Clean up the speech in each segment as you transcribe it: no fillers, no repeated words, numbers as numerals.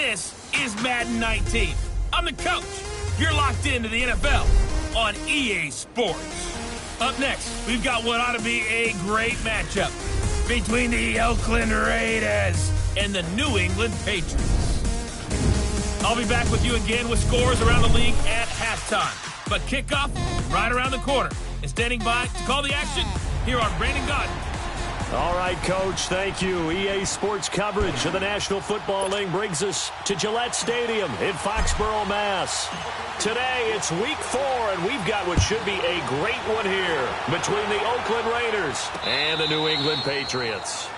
This is Madden 19. I'm the coach. You're locked into the NFL on EA Sports. Up next, we've got what ought to be a great matchup between the Oakland Raiders and the New England Patriots. I'll be back with you again with scores around the league at halftime. But kickoff right around the corner. And standing by to call the action, here are Brandon Godden. All right, Coach, thank you. EA Sports coverage of the National Football League brings us to Gillette Stadium in Foxborough, Mass. Today, it's Week 4, and we've got what should be a great one here between the Oakland Raiders and the New England Patriots.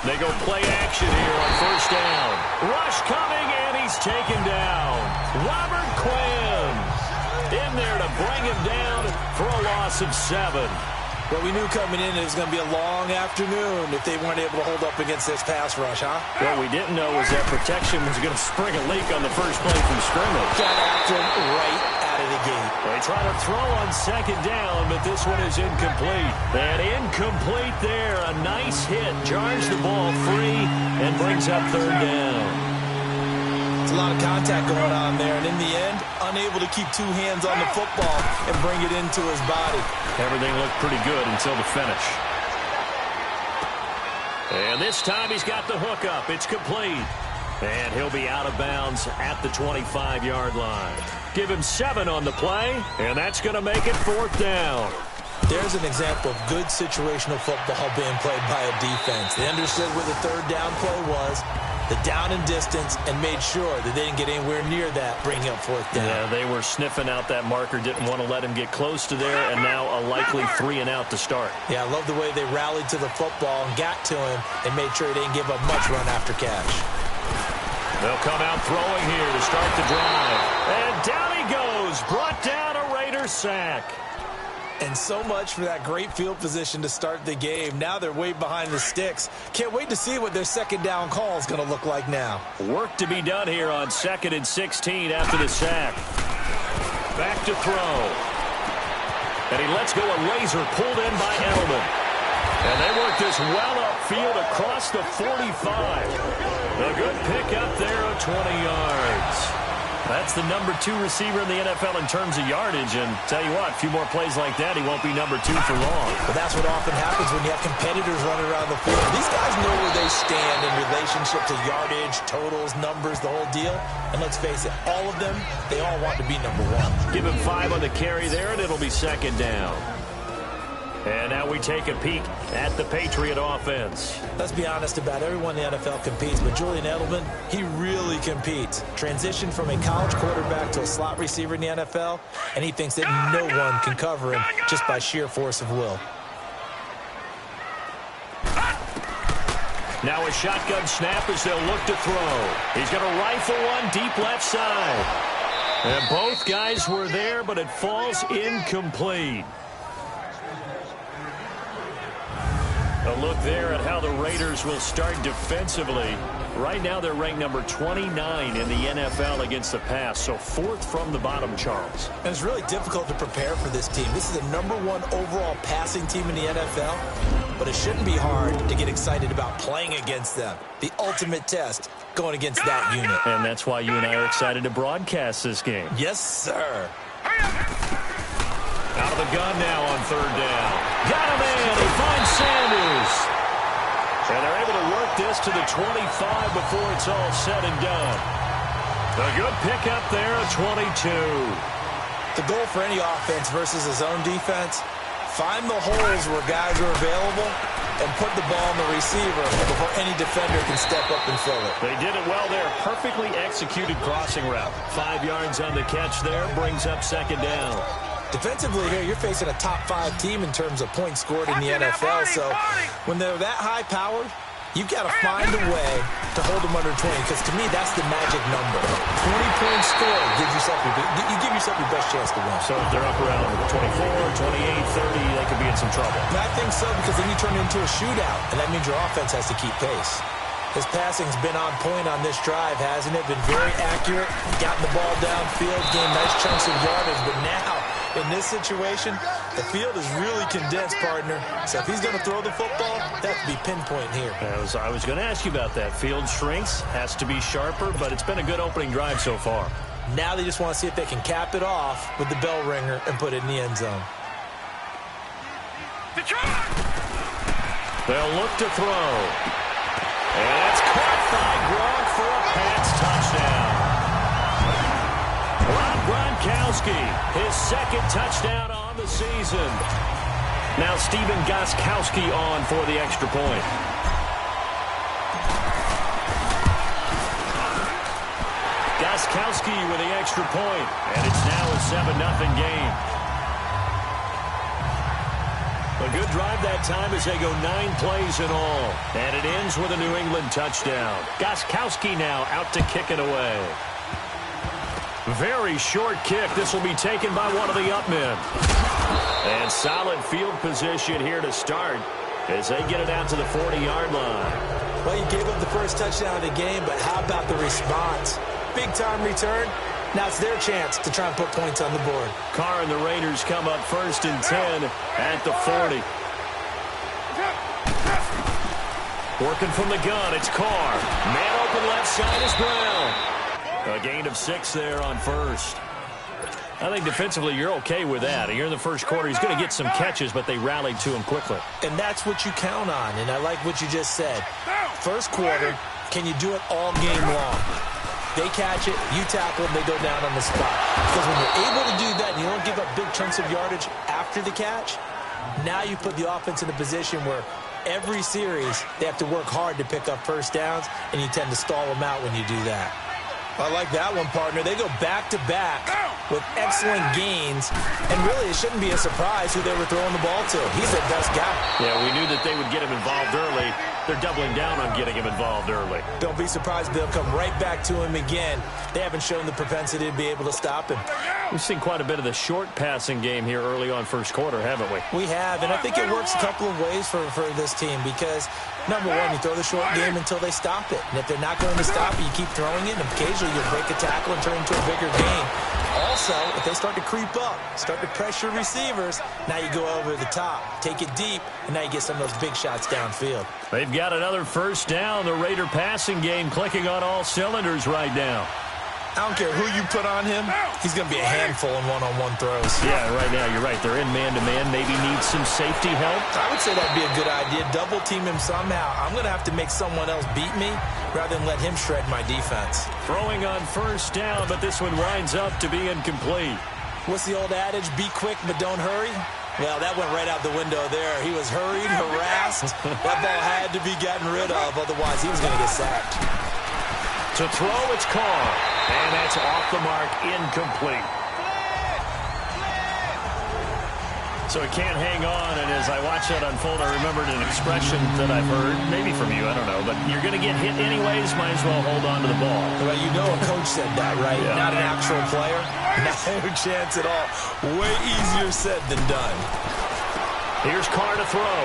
They go play action here on first down. Rush coming, and he's taken down. Robert Quinn in there to bring him down for a loss of 7. Well, we knew coming in it was going to be a long afternoon if they weren't able to hold up against this pass rush, huh? What we didn't know was that protection was going to spring a leak on the first play from scrimmage. Got after him right out of the gate. They try to throw on second down, but this one is incomplete. And incomplete there. A nice hit. Jars the ball free and brings up third down. It's a lot of contact going on there, and in the end, unable to keep two hands on the football and bring it into his body. Everything looked pretty good until the finish. And this time he's got the hook up. It's complete. And he'll be out of bounds at the 25-yard line. Give him 7 on the play, and that's going to make it 4th down. There's an example of good situational football being played by a defense. They understood where the third down play was, the down and distance, and made sure that they didn't get anywhere near that, bringing up 4th down. Yeah, they were sniffing out that marker, didn't want to let him get close to there, and now a likely 3 and out to start. Yeah, I love the way they rallied to the football and got to him and made sure they didn't give up much run after catch. They'll come out throwing here to start the drive. And down he goes, brought down a Raiders sack. And so much for that great field position to start the game. Now they're way behind the sticks. Can't wait to see what their second down call is going to look like now. Work to be done here on 2nd and 16 after the sack. Back to throw. And he lets go a laser pulled in by Edelman. And they work this well upfield across the 45. A good pickup there of 20 yards. That's the number 2 receiver in the NFL in terms of yardage. And tell you what, a few more plays like that, he won't be number 2 for long. But that's what often happens when you have competitors running around the field. These guys know where they stand in relationship to yardage, totals, numbers, the whole deal. And let's face it, all of them, they all want to be number 1. Give him 5 on the carry there, and it'll be 2nd down. And now we take a peek at the Patriot offense. Let's be honest about everyone in the NFL competes, but Julian Edelman, he really competes. Transitioned from a college quarterback to a slot receiver in the NFL, and he thinks that no one can cover him just by sheer force of will. Now a shotgun snap as they'll look to throw. He's going to rifle one deep left side. And both guys were there, but it falls incomplete. A look there at how the Raiders will start defensively. Right now they're ranked number 29 in the NFL against the pass, so 4th from the bottom, Charles. And it's really difficult to prepare for this team. This is the number 1 overall passing team in the NFL, but it shouldn't be hard to get excited about playing against them. The ultimate test going against that unit. And that's why you and I are excited to broadcast this game. Yes, sir. Out of the gun now on 3rd down. Got him in. He finds Sanders. And they're able to work this to the 25 before it's all said and done. A good pickup there at 22. The goal for any offense versus his own defense, find the holes where guys are available and put the ball on the receiver before any defender can step up and fill it. They did it well there. Perfectly executed crossing route. 5 yards on the catch there. Brings up 2nd down. Defensively here, you're facing a top 5 team in terms of points scored in the NFL. So when they're that high-powered, you've got to find a way to hold them under 20, because to me, that's the magic number. 20 points and score, you give yourself your best chance to win. So if they're up around 24, 28, 30, they could be in some trouble. I think so, because then you turn it into a shootout, and that means your offense has to keep pace. His passing's been on point on this drive, hasn't it? Been very accurate, gotten the ball downfield, gained nice chunks of yardage, but now, in this situation, the field is really condensed, partner. So if he's going to throw the football, that has to be pinpoint here. I was going to ask you about that. Field shrinks, has to be sharper, but it's been a good opening drive so far. Now they just want to see if they can cap it off with the bell ringer and put it in the end zone. They'll look to throw. And it's caught by Gronk for a Pats touchdown. Rob Gronkowski, his second touchdown on the season. Now Stephen Gostkowski on for the extra point. Gostkowski with the extra point, and it's now a 7-0 game. A good drive that time as they go 9 plays in all. And it ends with a New England touchdown. Gostkowski now out to kick it away. Very short kick. This will be taken by one of the up men. And solid field position here to start as they get it out to the 40-yard line. Well, you gave up the first touchdown of the game, but how about the response? Big-time return. Now it's their chance to try and put points on the board. Carr and the Raiders come up 1st and 10 at the 40. Working from the gun, it's Carr. Man open left side is Brown. A gain of 6 there on first. I think defensively you're okay with that. Here in the first quarter, he's going to get some catches, but they rallied to him quickly. And that's what you count on, and I like what you just said. First quarter, can you do it all game long? They catch it, you tackle them, they go down on the spot. Because when you're able to do that and you don't give up big chunks of yardage after the catch, now you put the offense in a position where every series they have to work hard to pick up first downs, and you tend to stall them out when you do that. I like that one, partner. They go back-to-back with excellent gains, and really it shouldn't be a surprise who they were throwing the ball to. He's their best guy. Yeah, we knew that they would get him involved early. They're doubling down on getting him involved early. Don't be surprised if they'll come right back to him again. They haven't shown the propensity to be able to stop him. We've seen quite a bit of the short passing game here early on first quarter, haven't we? We have, and I think it works a couple of ways for this team because, number one, you throw the short game until they stop it. And if they're not going to stop it, you keep throwing it, and occasionally you'll break a tackle and turn it into a bigger game. Also, if they start to creep up, start to pressure receivers, now you go over the top, take it deep, and now you get some of those big shots downfield. They've got another first down. The Raider passing game clicking on all cylinders right now. I don't care who you put on him, he's going to be a handful in one-on-one throws. Yeah, right now you're right. They're in man-to-man, maybe need some safety help. I would say that'd be a good idea. Double team him somehow. I'm going to have to make someone else beat me rather than let him shred my defense. Throwing on first down, but this one winds up to be incomplete. What's the old adage? Be quick, but don't hurry. Well, that went right out the window there. He was hurried, harassed. That ball had to be gotten rid of, otherwise he was going to get sacked. To throw, it's Carr. And that's off the mark, incomplete. So it can't hang on, and as I watch that unfold, I remembered an expression that I've heard, maybe from you, I don't know, but you're going to get hit anyways, might as well hold on to the ball. Well, you know a coach said that, right? Yeah. Not an actual player. No chance at all. Way easier said than done. Here's Carr to throw.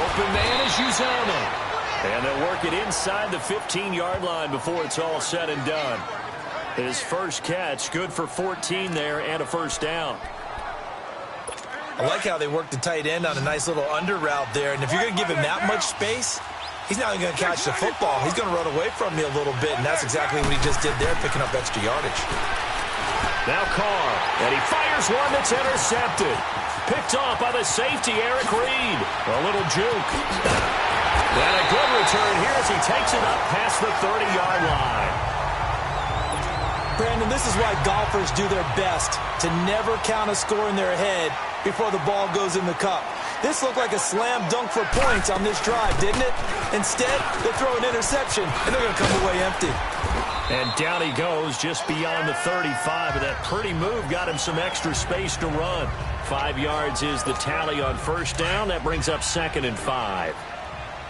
Open man is Uzomah. And they'll work it inside the 15-yard line before it's all said and done. His first catch, good for 14 there and a first down. I like how they work the tight end on a nice little under route there. And if you're going to give him that much space, he's not even going to catch the football. He's going to run away from me a little bit, and that's exactly what he just did there, picking up extra yardage. Now Carr, and he fires one that's intercepted. Picked off by the safety, Eric Reed. A little juke. And a good return here as he takes it up past the 30-yard line. Brandon, this is why golfers do their best to never count a score in their head before the ball goes in the cup. This looked like a slam dunk for points on this drive, didn't it? Instead, they throw an interception, and they're going to come away empty. And down he goes just beyond the 35, but that pretty move got him some extra space to run. 5 yards is the tally on first down. That brings up 2nd and 5.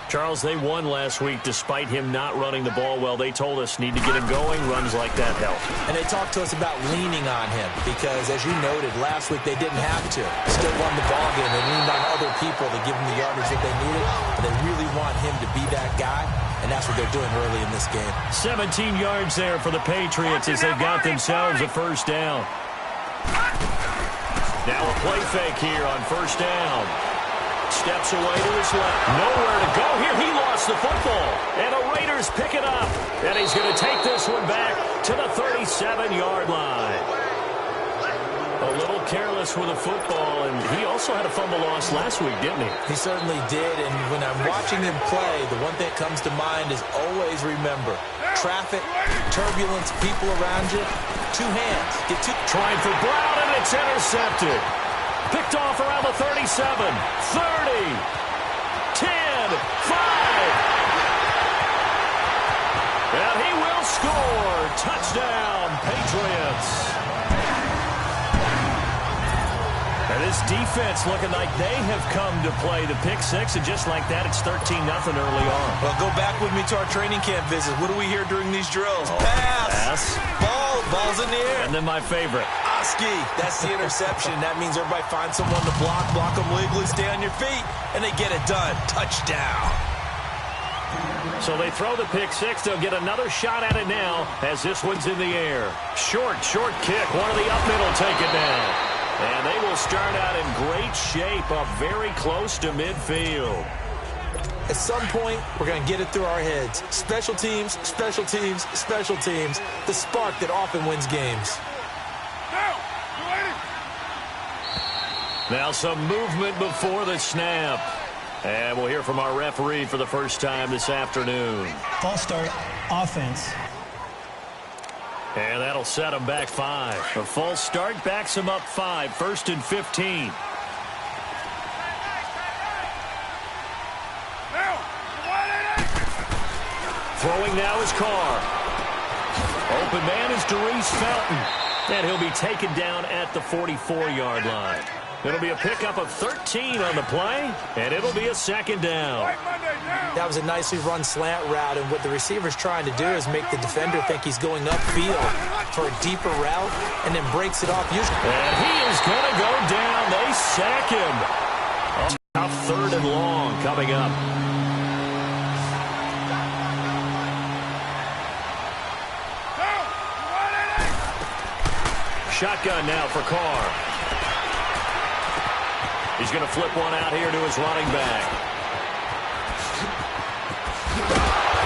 Charles, they won last week despite him not running the ball well. They told us need to get him going. Runs like that help. And they talked to us about leaning on him because, as you noted, last week they didn't have to. Still won the ball game. They leaned on other people to give them the yardage that they needed. And they really want him to be that guy, and that's what they're doing early in this game. 17 yards there for the Patriots as they've got themselves a first down. Now a play fake here on first down. Steps away to his left. Nowhere to go here. He lost the football. And the Raiders pick it up. And he's going to take this one back to the 37-yard line. A little careless with the football. And he also had a fumble loss last week, didn't he? He certainly did. And when I'm watching him play, the one thing that comes to mind is always remember, traffic, turbulence, people around you, two hands. Get two. Trying for Brown, and it's intercepted. Picked off around the 37, 30, 10, 5. And he will score. Touchdown, Patriots. And this defense looking like they have come to play the pick six, and just like that, it's 13-0 early on. Well, go back with me to our training camp visit. What do we hear during these drills? Pass. Ball's in the air. And then my favorite. Oski. That's the interception. That means everybody finds someone to block them legally, stay on your feet, and they get it done. Touchdown. So they throw the pick six. They'll get another shot at it now as this one's in the air. Short kick. One of the up middle take it down. And they will start out in great shape, up very close to midfield. At some point, we're going to get it through our heads. Special teams, special teams, special teams. The spark that often wins games. Now some movement before the snap. And we'll hear from our referee for the first time this afternoon. False start, offense. And that'll set him back 5. A false start backs him up 5. 1st and 15. Throwing now is Carr. Open man is Darius Felton. And he'll be taken down at the 44-yard line. It'll be a pickup of 13 on the play, and it'll be a second down. That was a nicely run slant route, and what the receiver's trying to do is make the defender think he's going upfield for a deeper route, and then breaks it off. And he is going to go down. They sack him. About 3rd and long coming up. Shotgun now for Carr. He's going to flip one out here to his running back.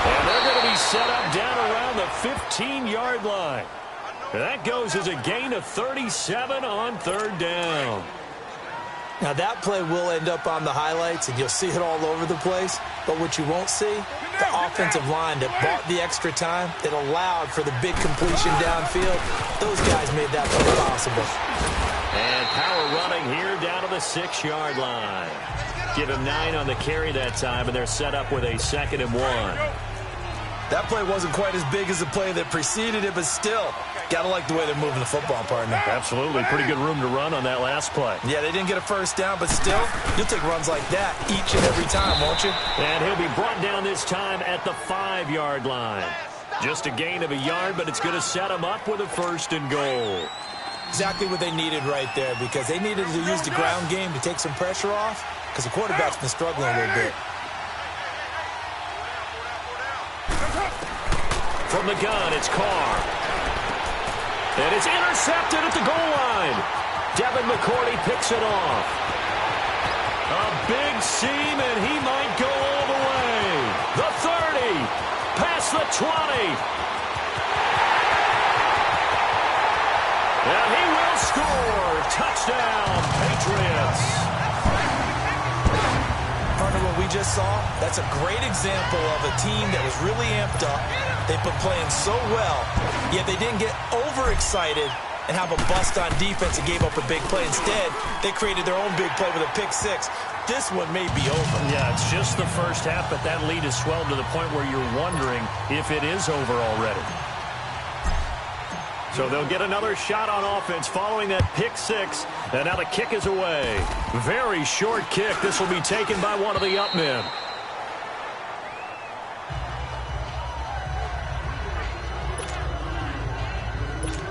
And they're going to be set up down around the 15-yard line. That goes as a gain of 37 on 3rd down. Now that play will end up on the highlights, and you'll see it all over the place. But what you won't see, the offensive line that bought the extra time, that allowed for the big completion downfield. Those guys made that play possible. And power running here down to the 6-yard line. Give him 9 on the carry that time, and they're set up with a 2nd and 1. That play wasn't quite as big as the play that preceded it, but still, got to like the way they're moving the football, partner. Absolutely. Pretty good room to run on that last play. Yeah, they didn't get a first down, but still, you'll take runs like that each and every time, won't you? And he'll be brought down this time at the 5-yard line. Just a gain of a yard, but it's going to set him up with a 1st and goal. Exactly what they needed right there, because they needed to use the ground game to take some pressure off, because the quarterback's been struggling a little bit. From the gun, it's Carr. And it's intercepted at the goal line. Devin McCourty picks it off. A big seam, and he might go all the way. The 30, past the 20. And he will score. Touchdown, Patriots. Partner, what we just saw, that's a great example of a team that was really amped up. They've been playing so well, yet they didn't get overexcited and have a bust on defense and gave up a big play. Instead, they created their own big play with a pick six. This one may be over. Yeah, it's just the first half, but that lead has swelled to the point where you're wondering if it is over already. So they'll get another shot on offense following that pick six. And now the kick is away. Very short kick. This will be taken by one of the up men.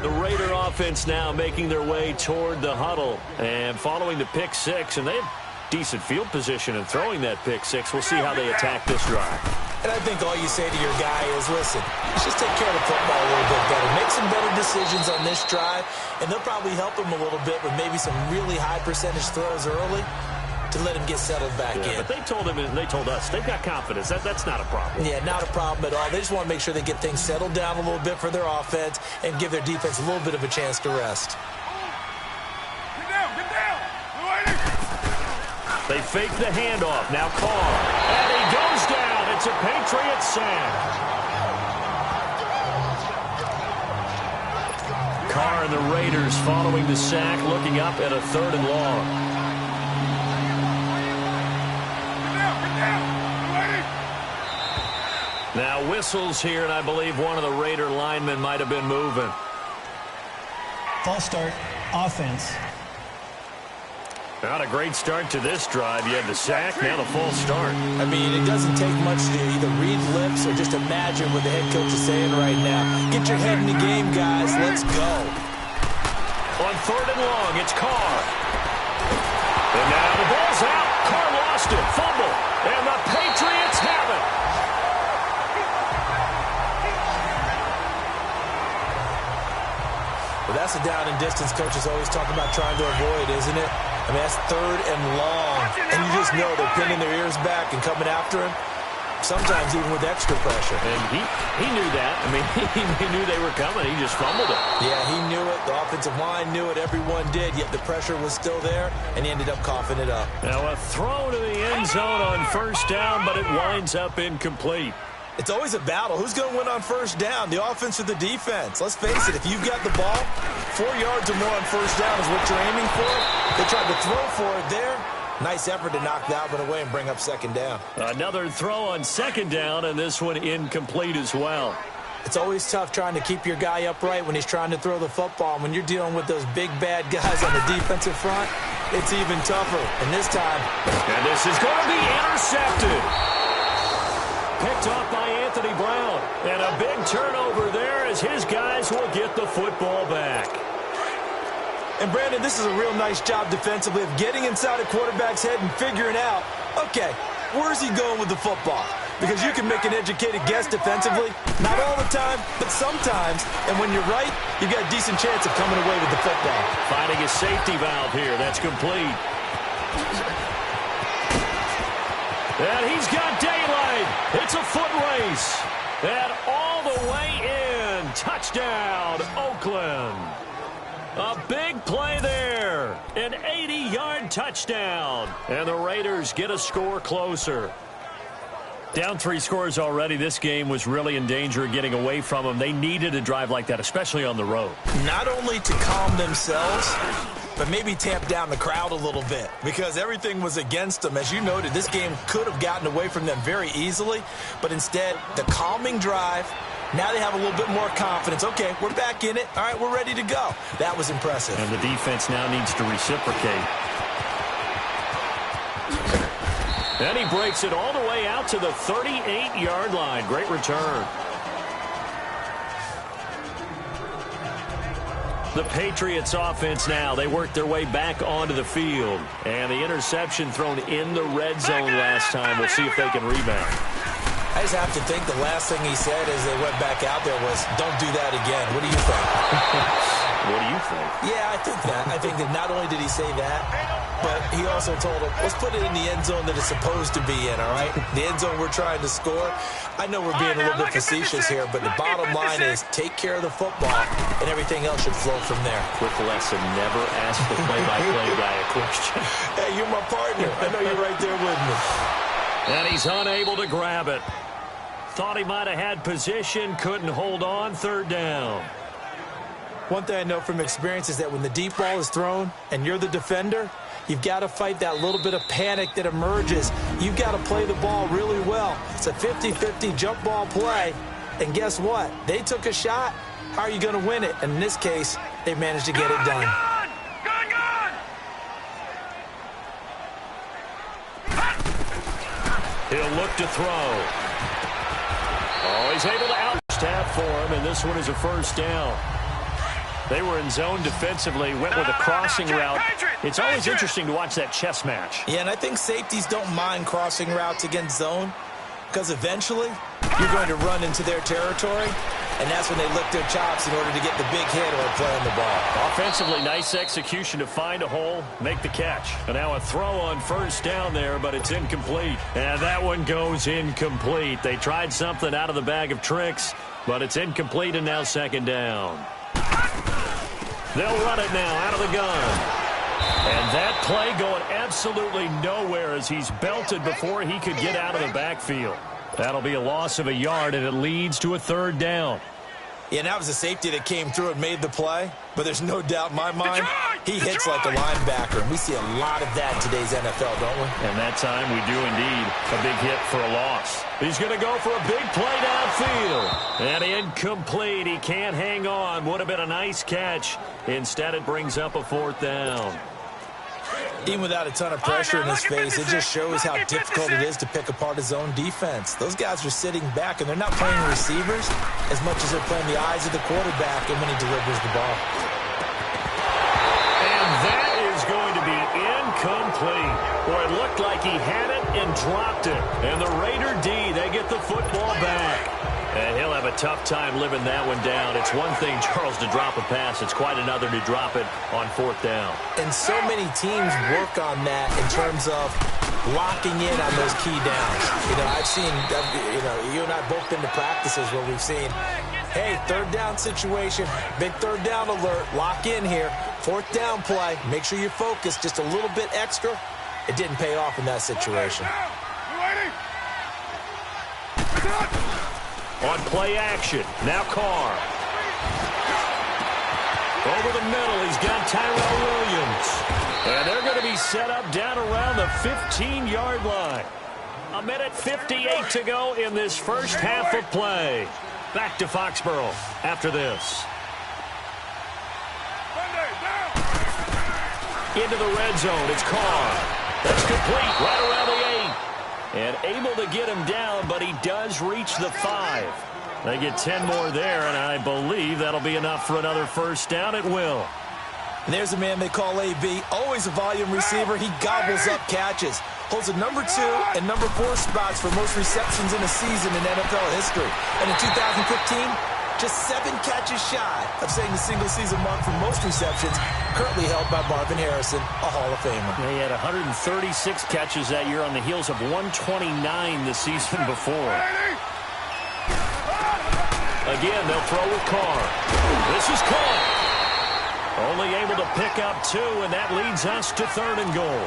The Raider offense now making their way toward the huddle and following the pick six, and they have decent field position in throwing that pick six. We'll see how they attack this drive. And I think all you say to your guy is, listen, let's just take care of the football a little bit better. Make some better decisions on this drive, and they'll probably help him a little bit with maybe some really high percentage throws early to let him get settled back in. But they told him and they told us they've got confidence. That's not a problem. Yeah, not a problem at all. They just want to make sure they get things settled down a little bit for their offense and give their defense a little bit of a chance to rest. Get down! They fake the handoff. Now Carr. And he goes down. It's a Patriots sack. Carr and the Raiders following the sack, looking up at a 3rd and long. Now whistles here, and I believe one of the Raider linemen might have been moving. False start, offense. Not a great start to this drive. You had the sack, now the false start. I mean, it doesn't take much to either read lips or just imagine what the head coach is saying right now. Get your head in the game, guys. Let's go. On 3rd and long, it's Carr. And now the ball's out. Carr lost it. Fumble. And the Patriots have it. Well, that's a down and distance coaches always talk about trying to avoid, isn't it? I mean, that's 3rd and long. And you just know they're pinning their ears back and coming after him, sometimes even with extra pressure. And he knew that. I mean, he knew they were coming. He just fumbled it. Yeah, he knew it. The offensive line knew it. Everyone did, yet the pressure was still there, and he ended up coughing it up. Now a throw to the end zone on 1st down, but it winds up incomplete. It's always a battle. Who's going to win on 1st down, the offense or the defense? Let's face it, if you've got the ball, 4 yards or more on 1st down is what you're aiming for. They tried to throw for it there. Nice effort to knock that one away and bring up 2nd down. Another throw on 2nd down, and this one incomplete as well. It's always tough trying to keep your guy upright when he's trying to throw the football. When you're dealing with those big, bad guys on the defensive front, it's even tougher. And this time... And this is going to be intercepted. Picked off by Anthony Brown. And a big turnover there as his guys will get the football back. And, Brandon, this is a real nice job defensively of getting inside a quarterback's head and figuring out, okay, where's he going with the football? Because you can make an educated guess defensively. Not all the time, but sometimes. And when you're right, you've got a decent chance of coming away with the football. Finding a safety valve here. That's complete. And he's got daylight. It's a foot race. And all the way in. Touchdown, Oakland. A big play there. An 80-yard touchdown. And the Raiders get a score closer. Down 3 scores already. This game was really in danger of getting away from them. They needed a drive like that, especially on the road. Not only to calm themselves, but maybe tamp down the crowd a little bit because everything was against them. As you noted, this game could have gotten away from them very easily, but instead, the calming drive, now they have a little bit more confidence. Okay, we're back in it. All right, we're ready to go. That was impressive. And the defense now needs to reciprocate. And he breaks it all the way out to the 38-yard line. Great return. The Patriots offense now, they work their way back onto the field. And the interception thrown in the red zone last time. We'll see if they can rebound. I just have to think the last thing he said as they went back out there was, don't do that again. What do you think? What do you think? Yeah, I think that. I think that not only did he say that, but he also told him, let's put it in the end zone that it's supposed to be in, all right? The end zone we're trying to score. I know we're being a little bit facetious here, but the bottom line is take care of the football, and everything else should flow from there. Quick lesson, never ask the play-by-play guy a question. Hey, you're my partner. I know you're right there with me. And he's unable to grab it. Thought he might have had position, couldn't hold on, 3rd down. One thing I know from experience is that when the deep ball is thrown and you're the defender, you've got to fight that little bit of panic that emerges. You've got to play the ball really well. It's a 50-50 jump ball play. And guess what? They took a shot. How are you going to win it? And in this case, they managed to get it done. He'll look to throw. Oh, he's able to out-stab for him, and this one is a 1st down. They were in zone defensively, went with a crossing route. It's always interesting to watch that chess match. Yeah, and I think safeties don't mind crossing routes against zone because eventually you're going to run into their territory, and that's when they lick their chops in order to get the big hit or play on the ball. Offensively, nice execution to find a hole, make the catch. And now a throw on first down there, but it's incomplete. And that one goes incomplete. They tried something out of the bag of tricks, but it's incomplete, and now second down. They'll run it now out of the gun. And that play going absolutely nowhere as he's belted before he could get out of the backfield. That'll be a loss of a yard, and it leads to a third down. Yeah, that was a safety that came through and made the play, but there's no doubt in my mind he hits like a linebacker, and we see a lot of that in today's NFL, don't we? And that time we do indeed. A big hit for a loss. He's going to go for a big play downfield. And incomplete. He can't hang on. Would have been a nice catch. Instead, it brings up a fourth down. Even without a ton of pressure in his face, it just shows how difficult it is to pick apart his own defense. Those guys are sitting back, and they're not playing receivers as much as they're playing the eyes of the quarterback and when he delivers the ball. And that is going to be incomplete. Boy, it looked like he had it and dropped it. And the Raider D, they get the football back. And he'll have a tough time living that one down. It's one thing, Charles, to drop a pass. It's quite another to drop it on fourth down. And so many teams work on that in terms of locking in on those key downs. You know, I've seen, you and I both been to practices where we've seen, hey, third down situation, big third down alert, lock in here, fourth down play, make sure you're focused just a little bit extra. It didn't pay off in that situation. On play action, now Carr. Over the middle, he's got Tyrell Williams. And they're going to be set up down around the 15-yard line. 1:58 to go in this first half of play. Back to Foxborough after this. Into the red zone, it's Carr. That's complete, right around the 8. And able to get him down, but he does reach the 5. They get 10 more there, and I believe that'll be enough for another first down. It will. And there's a man they call AB, always a volume receiver. He gobbles up catches. Holds a number 2 and number 4 spots for most receptions in a season in NFL history. And in 2015, just 7 catches shy of setting the single-season mark for most receptions, currently held by Marvin Harrison, a Hall of Famer. He had 136 catches that year on the heels of 129 the season before. Again, they'll throw with Carr. This is Carr. Only able to pick up 2, and that leads us to 3rd and goal.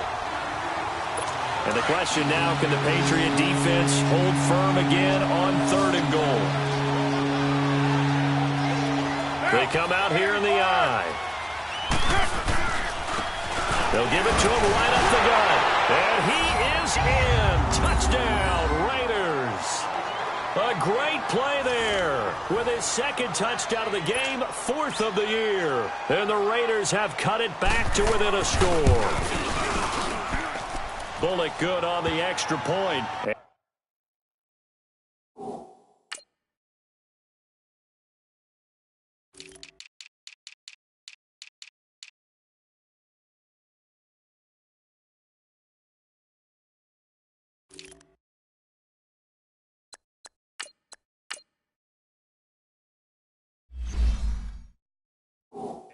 And the question now, can the Patriot defense hold firm again on 3rd and goal? They come out here in the eye. They'll give it to him right up the gut. And he is in. Touchdown, Raiders. A great play there. With his 2nd touchdown of the game, 4th of the year. And the Raiders have cut it back to within a score. Bullock good on the extra point.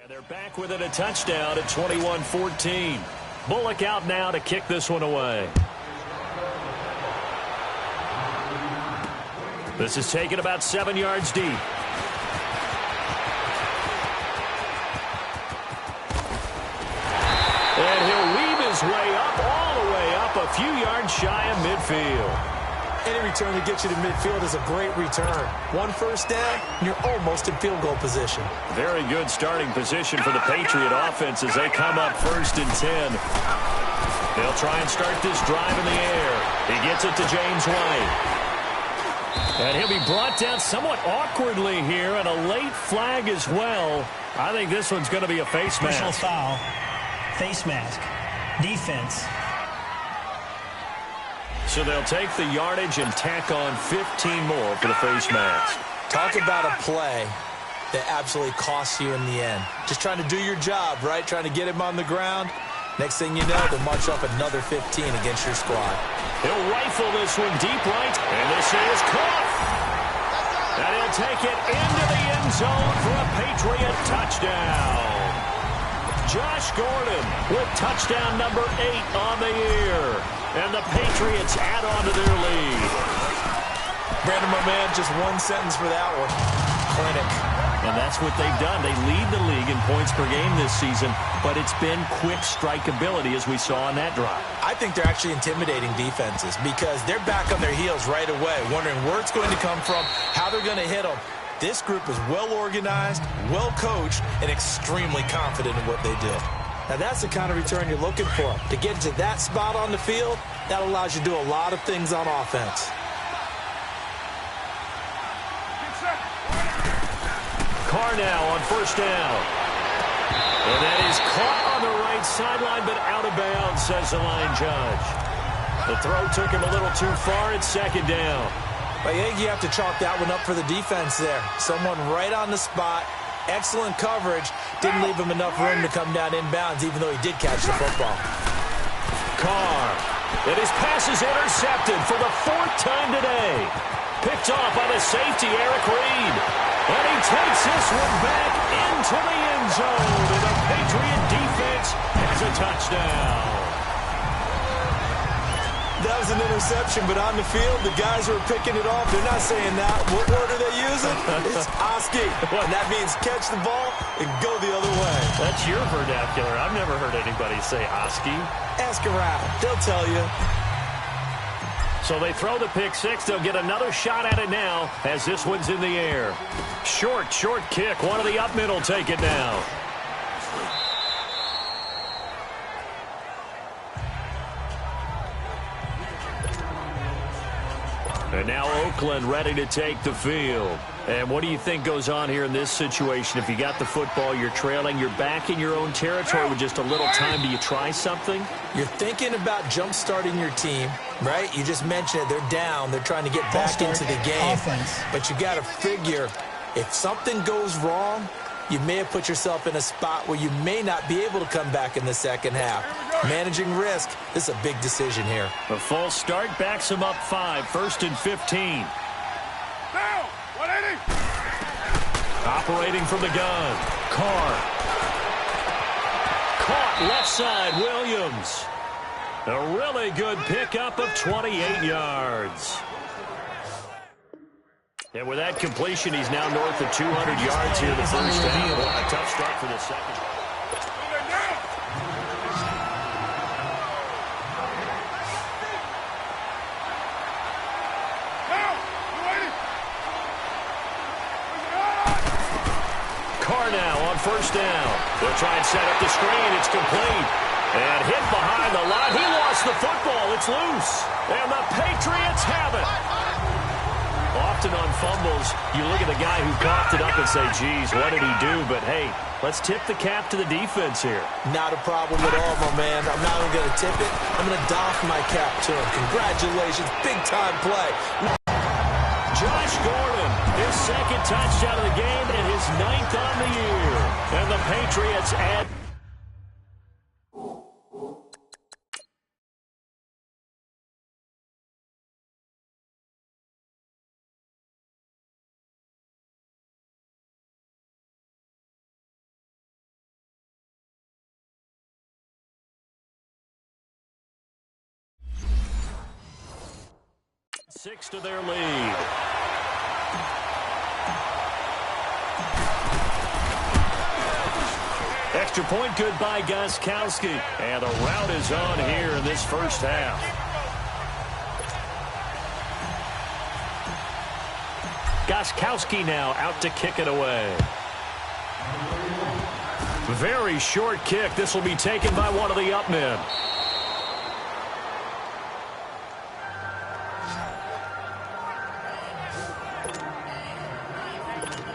They're back within a touchdown at 21-14. Bullock out now to kick this one away. This is taken about 7 yards deep. And he'll weave his way up, all the way up, a few yards shy of midfield. Any return that gets you to midfield is a great return. 1 first down, and you're almost in field goal position. Very good starting position for the Patriot offense as they come up 1st and 10. They'll try and start this drive in the air. He gets it to James White. And he'll be brought down somewhat awkwardly here, and a late flag as well. I think this one's going to be a face mask. Personal foul, face mask, defense. So they'll take the yardage and tack on 15 more for the face mask. Talk about a play that absolutely costs you in the end. Just trying to do your job, right? Trying to get him on the ground. Next thing you know, they'll march off another 15 against your squad. He'll rifle this one deep right, and this is caught. And he'll take it into the end zone for a Patriot touchdown. Josh Gordon with touchdown number 8 on the year. And the Patriots add on to their lead. Brandon, my man, just one sentence for that one. Clinic. And that's what they've done. They lead the league in points per game this season, but it's been quick strike ability as we saw on that drive. I think they're actually intimidating defenses because they're back on their heels right away, wondering where it's going to come from, how they're going to hit them. This group is well-organized, well-coached, and extremely confident in what they do. Now, that's the kind of return you're looking for. To get to that spot on the field, that allows you to do a lot of things on offense. Carr now on first down. And that is caught on the right sideline, but out of bounds, says the line judge. The throw took him a little too far. It's second down. I think you have to chalk that one up for the defense there. Someone right on the spot. Excellent coverage. Didn't leave him enough room to come down inbounds, even though he did catch the football. Carr. And his pass is intercepted for the 4th time today. Picked off by the safety, Eric Reed. And he takes this one back into the end zone. And the Patriot defense has a touchdown. That was an interception, but on the field, the guys who are picking it off, they're not saying that. What word are they using? It's Oski. And that means catch the ball and go the other way. That's your vernacular. I've never heard anybody say Oski. Ask around. They'll tell you. So they throw the pick six. They'll get another shot at it now as this one's in the air. Short kick. One of the up middle take it now. And now Oakland ready to take the field. And what do you think goes on here in this situation? If you got the football, you're trailing, you're back in your own territory with just a little time. Do you try something? You're thinking about jump-starting your team, right? You just mentioned it. They're down. They're trying to get back into the game. Offense. But you got to figure, if something goes wrong, you may have put yourself in a spot where you may not be able to come back in the second half. Managing risk, this is a big decision here. A false start backs him up 5, 1st and 15. Down! 180! Operating from the gun. Carr. Caught left side, Williams. A really good pickup of 28 yards. And with that completion, he's now north of 200 yards here the first half. A tough start for the second. Carr now on first down. They'll try and set up the screen. It's complete. And hit behind the line. He lost the football. It's loose. And the Patriots have it. Often on fumbles, you look at the guy who coughed it up and say, geez, what did he do? But, hey, let's tip the cap to the defense here. Not a problem at all, my man. I'm not even going to tip it. I'm going to doff my cap to him. Congratulations. Big-time play. Josh Gordon, his second touchdown of the game and his 9th on the year. And the Patriots add... Six to their lead. Extra point good by Gostkowski. And the route is on here in this first half. Gostkowski now out to kick it away. Very short kick. This will be taken by one of the up men.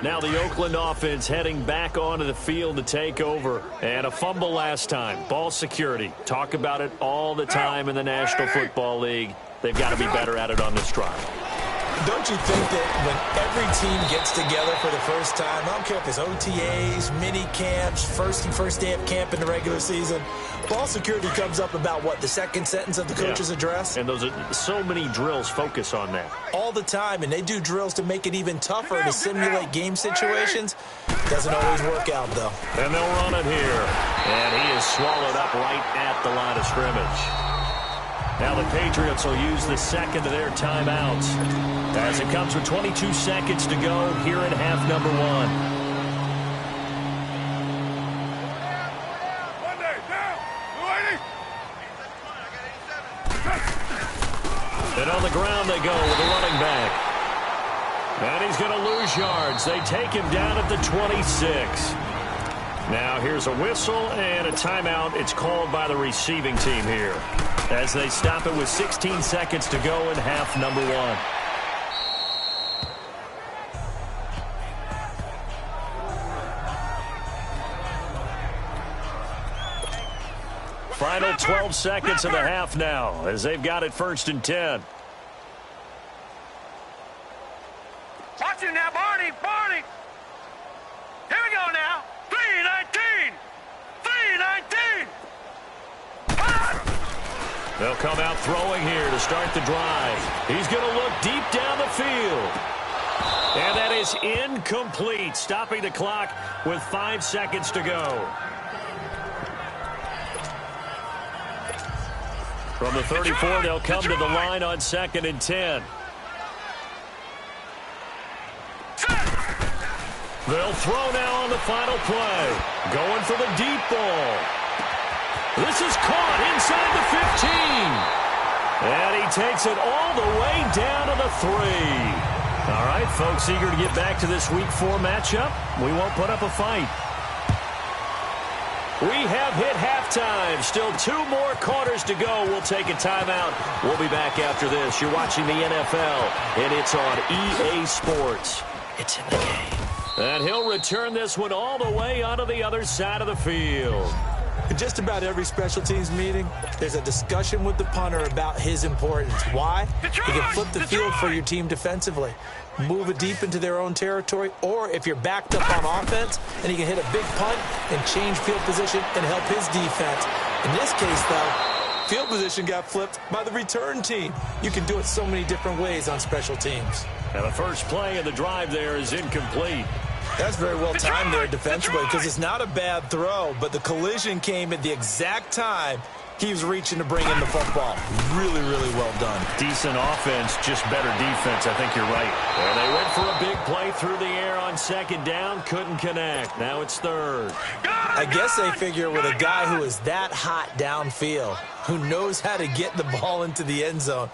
Now the Oakland offense heading back onto the field to take over. And a fumble last time. Ball security. Talk about it all the time in the National Football League. They've got to be better at it on this drive. Don't you think that when every team gets together for the first time, I don't care if it's OTAs, mini camps, first day of camp in the regular season, ball security comes up about, what, the second sentence of the coach's address? And those are so many drills focus on that. All the time, and they do drills to make it even tougher to simulate game situations. Doesn't always work out, though. And they'll run it here. And he is swallowed up right at the line of scrimmage. Now the Patriots will use the second of their timeouts as it comes with 22 seconds to go here in half number one. And on the ground they go with the running back. And he's going to lose yards. They take him down at the 26. Now here's a whistle and a timeout. It's called by the receiving team here as they stop it with 16 seconds to go in half number one. Final 12 seconds of the half now as they've got it 1st and 10. Watch it now, Barney, Barney. Here we go now. 3-19. 3-19. They'll come out throwing here to start the drive. He's going to look deep down the field. And that is incomplete, stopping the clock with 5 seconds to go. From the 34, they'll come to the line on 2nd and 10. They'll throw now on the final play. Going for the deep ball. This is caught inside the 15. And he takes it all the way down to the 3. All right, folks, eager to get back to this Week 4 matchup. We won't put up a fight. We have hit halftime. Still 2 more quarters to go. We'll take a timeout. We'll be back after this. You're watching the NFL, and it's on EA Sports. It's in the game. And he'll return this one all the way onto the other side of the field. In just about every special teams meeting, there's a discussion with the punter about his importance. Why? He can flip the field for your team defensively, move it deep into their own territory, or if you're backed up on offense, then he can hit a big punt and change field position and help his defense. In this case, though, field position got flipped by the return team. You can do it so many different ways on special teams. And the first play of the drive there is incomplete. That's very well timed there defensively because it's not a bad throw, but the collision came at the exact time he was reaching to bring in the football. Really, really well done. Decent offense, just better defense. I think you're right. And they went for a big play through the air on 2nd down. Couldn't connect. Now it's 3rd. I guess they figure with a guy who is that hot downfield, who knows how to get the ball into the end zone,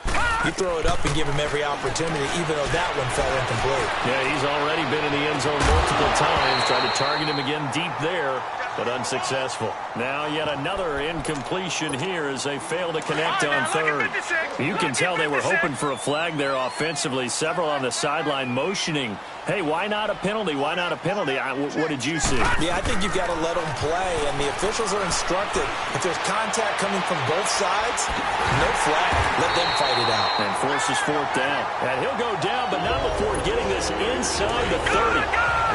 you throw it up and give him every opportunity, even though that one fell incomplete. Yeah, he's already been in the end zone multiple times. Tried to target him again deep there, but unsuccessful. Now yet another incompletion here as they fail to connect on 3rd. You can tell they were hoping for a flag there offensively. Several on the sideline motioning, hey, why not a penalty? Why not a penalty? What did you see? Yeah, I think you've got to let them play, and the officials are instructed. If there's contact coming from both sides, no flag. Let them fight it out. And forces 4th down. And he'll go down, but not before getting this inside the 30.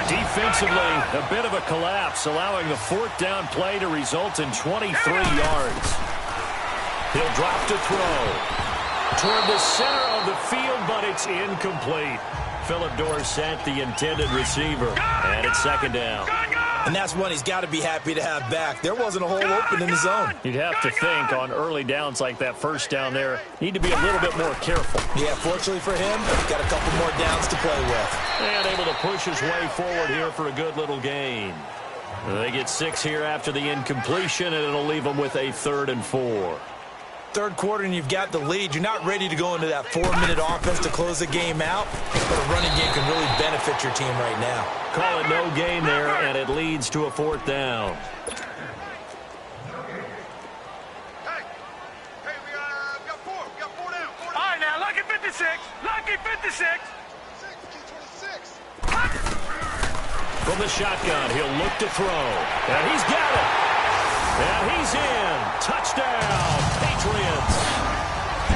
Defensively, a bit of a collapse, allowing the 4th down play to result in 23 yards. He'll drop to throw toward the center of the field, but it's incomplete. Philip Dorsett, the intended receiver, and it's 2nd down. And that's one he's got to be happy to have back. There wasn't a hole open in the zone. You'd have to think on early downs like that 1st down there, need to be a little bit more careful. Yeah, fortunately for him, he's got a couple more downs to play with. And able to push his way forward here for a good little gain. They get 6 here after the incompletion, and it'll leave them with a 3rd and 4. 3rd quarter and you've got the lead. You're not ready to go into that 4-minute offense to close the game out, but a running game can really benefit your team right now. Call it no gain there, and it leads to a 4th down. Hey, we got 4. We got 4 down. 4 down. All right, now, lucky 56. Lucky 56. 26. From the shotgun, he'll look to throw. And he's got it. And he's in. Touchdown, Patriots.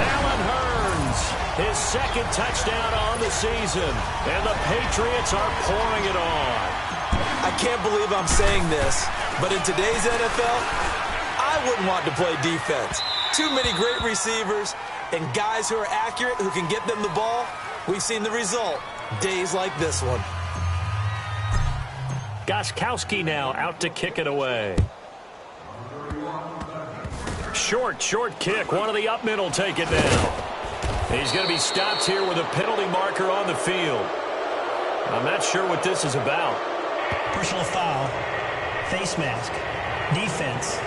Allen Hurns, his second touchdown on the season. And the Patriots are pouring it on. I can't believe I'm saying this, but in today's NFL, I wouldn't want to play defense. Too many great receivers and guys who are accurate, who can get them the ball. We've seen the result. Days like this one. Gostkowski now out to kick it away. Short kick. One of the up middle take it down. He's going to be stopped here with a penalty marker on the field. I'm not sure what this is about. Personal foul. Face mask. Defense.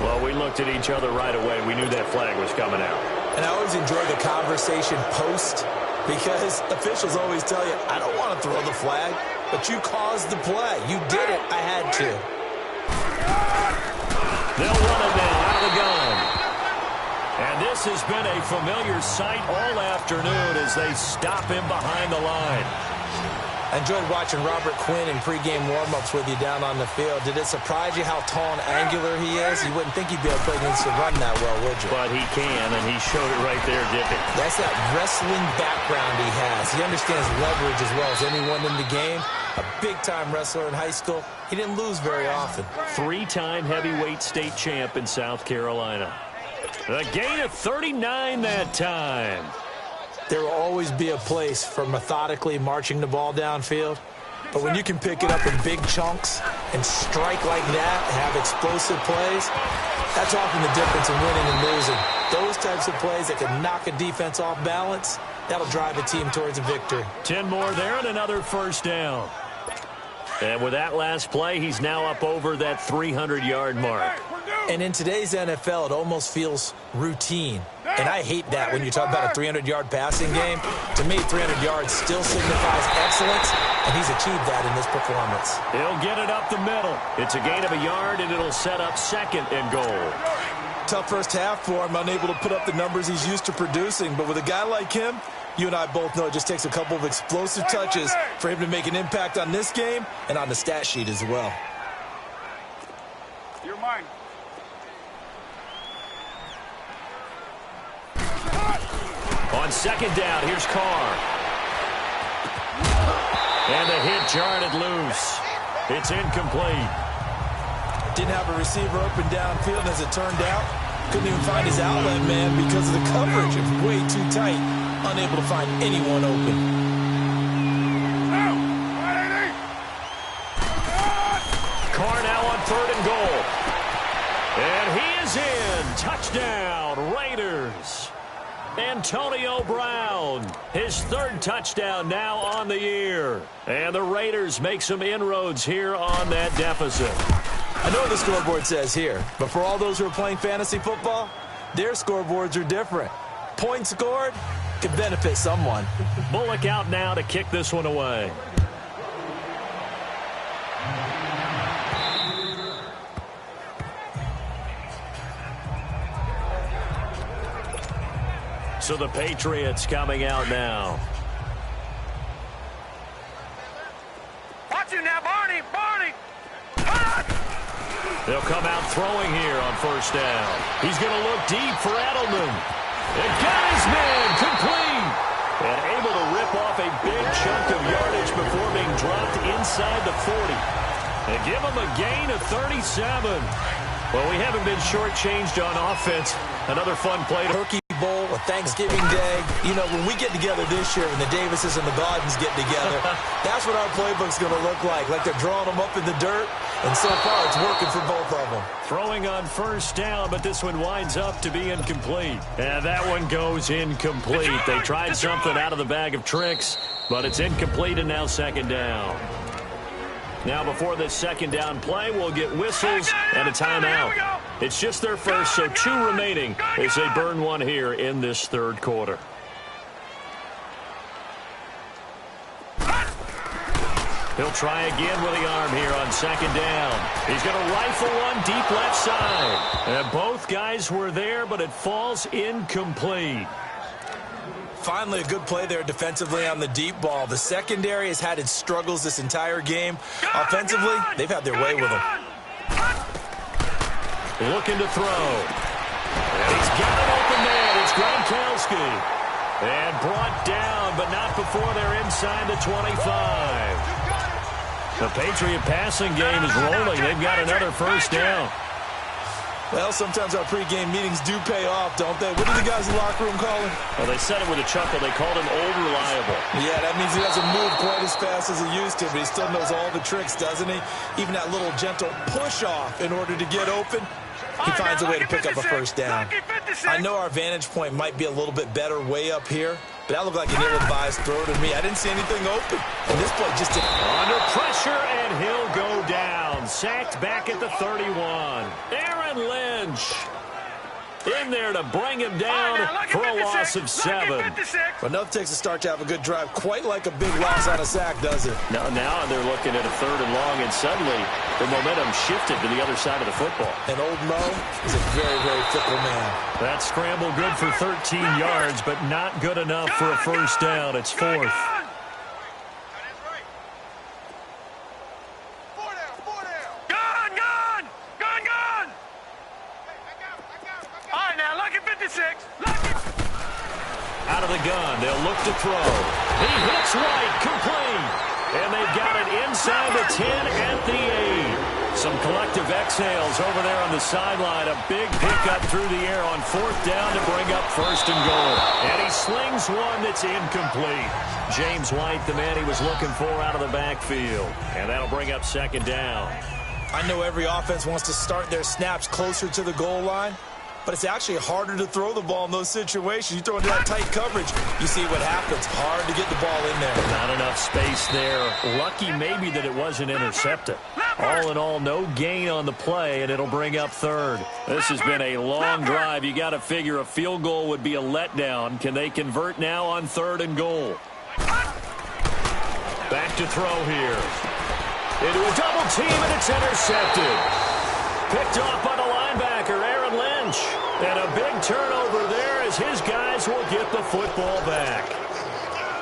Well, we looked at each other right away. We knew that flag was coming out. And I always enjoy the conversation post, because officials always tell you, I don't want to throw the flag, but you caused the play. You did it. I had to. They'll run it now out of the gun. And this has been a familiar sight all afternoon as they stop him behind the line. I enjoyed watching Robert Quinn in pregame warm-ups with you down on the field. Did it surprise you how tall and angular he is? You wouldn't think he'd be able to play against the run that well, would you? But he can, and he showed it right there, didn't he? That's that wrestling background he has. He understands leverage as well as anyone in the game. A big-time wrestler in high school. He didn't lose very often. Three-time heavyweight state champ in South Carolina. A gain of 39 that time. There will always be a place for methodically marching the ball downfield. But when you can pick it up in big chunks and strike like that, have explosive plays, that's often the difference in winning and losing. Those types of plays that can knock a defense off balance, that'll drive a team towards a victory. 10 more there and another first down. And with that last play, he's now up over that 300-yard mark. And in today's NFL, it almost feels routine. And I hate that when you talk about a 300-yard passing game. To me, 300 yards still signifies excellence, and he's achieved that in this performance. He'll get it up the middle. It's a gain of a yard, and it'll set up second and goal. Tough first half for him, unable to put up the numbers he's used to producing. But with a guy like him, you and I both know it just takes a couple of explosive touches for him to make an impact on this game and on the stat sheet as well. You're mine. On second down, here's Carr. And the hit jarred it loose. It's incomplete. Didn't have a receiver open downfield, as it turned out. Couldn't even find his outlet man because of the coverage. It was way too tight. Unable to find anyone open. Carr now on third and goal. And he is in. Touchdown, Raiders. Antonio Brown, his third touchdown now on the year. And the Raiders make some inroads here on that deficit. I know what the scoreboard says here, but for all those who are playing fantasy football, their scoreboards are different. Points scored could benefit someone. Bullock out now to kick this one away. So the Patriots coming out now. Watch you now, Barney! Barney! They'll come out throwing here on first down. He's going to look deep for Edelman. And got his man complete. And able to rip off a big chunk of yardage before being dropped inside the 40. And give him a gain of 37. Well, we haven't been shortchanged on offense. Another fun play. Turkey Bowl, a Thanksgiving Day. You know, when we get together this year, when the Davises and the Gaudens get together, that's what our playbook's going to look like. Like they're drawing them up in the dirt, and so far it's working for both of them. Throwing on first down, but this one winds up to be incomplete. And that one goes incomplete. They tried something out of the bag of tricks, but it's incomplete, and now second down. Now, before this second down play, we'll get whistles and a timeout. It's just their first, so 2 remaining as they burn one here in this third quarter. He'll try again with the arm here on second down. He's going to rifle one deep left side. And both guys were there, but it falls incomplete. Finally, a good play there defensively on the deep ball. The secondary has had its struggles this entire game. Offensively, they've had their way with them. looking to throw. And he's got an open man. It's Gronkowski. And brought down, but not before they're inside the 25. The Patriot passing game is rolling. They've got another first down. Well, sometimes our pregame meetings do pay off, don't they? What do the guys in the locker room call him? Well, they said it with a chuckle. They called him old reliable. Yeah, that means he doesn't move quite as fast as he used to, but he still knows all the tricks, doesn't he? Even that little gentle push-off in order to get open. He finds a way to pick up a first down. I know our vantage point might be a little bit better way up here, but that looked like an ill-advised throw to me. I didn't see anything open. And this play just didn't. Under pressure, and he'll go down. Sacked back at the 31. Aaron Lynch in there to bring him down for a loss of 7. Well, enough takes a start to have a good drive. Quite like a big loss on a sack, does it? Now they're looking at a 3rd and long, and suddenly the momentum shifted to the other side of the football. And old Mo is a very, very fickle man. That scramble good for 13 yards, but not good enough for a first down. It's 4th. Out of the gun, they'll look to throw. He hits right, complete. And they've got it inside the 10 at the 8. Some collective exhales over there on the sideline. A big pickup through the air on 4th down to bring up 1st and goal. And he slings one that's incomplete. James White, the man he was looking for out of the backfield. And that'll bring up 2nd down. I know every offense wants to start their snaps closer to the goal line, but it's actually harder to throw the ball in those situations. You throw into that tight coverage, you see what happens. Hard to get the ball in there. Not enough space there. Lucky maybe that it wasn't intercepted. All in all, no gain on the play, and it'll bring up 3rd. This has been a long drive. You got to figure a field goal would be a letdown. Can they convert now on 3rd and goal? Back to throw here. Into a double team, and it's intercepted. Picked off by the linebacker, Aaron Lynch. And a big turnover there as his guys will get the football back.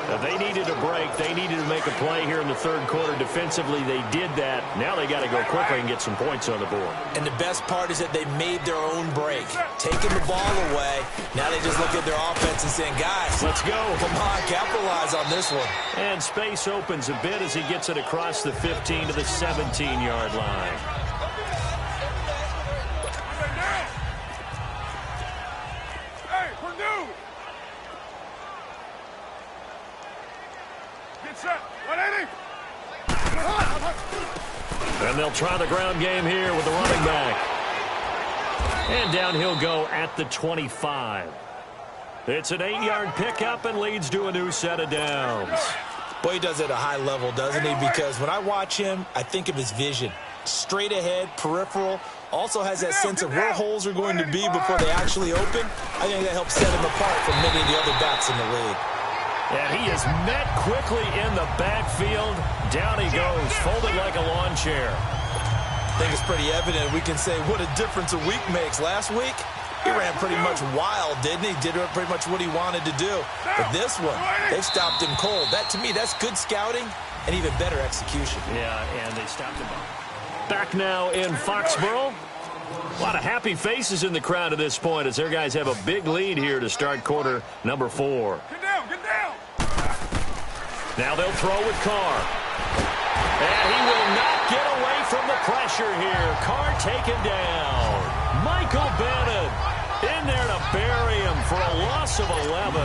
Now, they needed a break. They needed to make a play here in the 3rd quarter. Defensively, they did that. Now they got to go quickly and get some points on the board. And the best part is that they made their own break. Taking the ball away. Now they just look at their offense and saying, guys, let's go. Come on, capitalize on this one. And space opens a bit as he gets it across the 15 to the 17-yard line. And they'll try the ground game here with the running back. And down he'll go at the 25. It's an 8-yard pickup and leads to a new set of downs. Boy, he does it at a high level, doesn't he? Because when I watch him, I think of his vision. Straight ahead, peripheral. Also has that sense of where holes are going to be before they actually open. I think that helps set him apart from many of the other backs in the league. And he is met quickly in the backfield. Down he goes, folded like a lawn chair. I think it's pretty evident. We can say what a difference a week makes. Last week, he ran pretty much wild, didn't he? Did pretty much what he wanted to do. But this one, they've stopped him cold. That, to me, that's good scouting and even better execution. Yeah, and they stopped him. Back now in Foxborough. A lot of happy faces in the crowd at this point as their guys have a big lead here to start quarter number 4. Get down, get down. Now they'll throw with Carr. And he will not get away from the pressure here. Carr taken down. Michael Bennett in there to bury him for a loss of 11.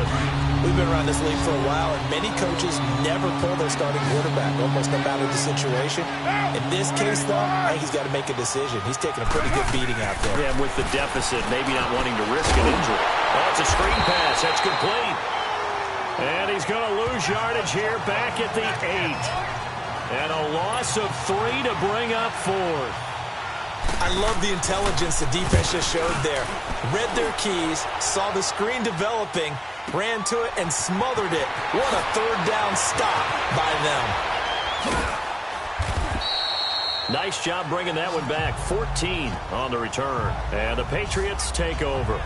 We've been around this league for a while, and many coaches never pull their starting quarterback, almost no matter the situation. In this case, though, I think he's got to make a decision. He's taking a pretty good beating out there. Yeah, with the deficit, maybe not wanting to risk an injury. Oh, it's a screen pass. That's complete. And he's going to lose yardage here back at the 8. And a loss of 3 to bring up 4th. I love the intelligence the defense just showed there. Read their keys, saw the screen developing, ran to it, and smothered it. What a 3rd down stop by them. Nice job bringing that one back. 14 on the return. And the Patriots take over.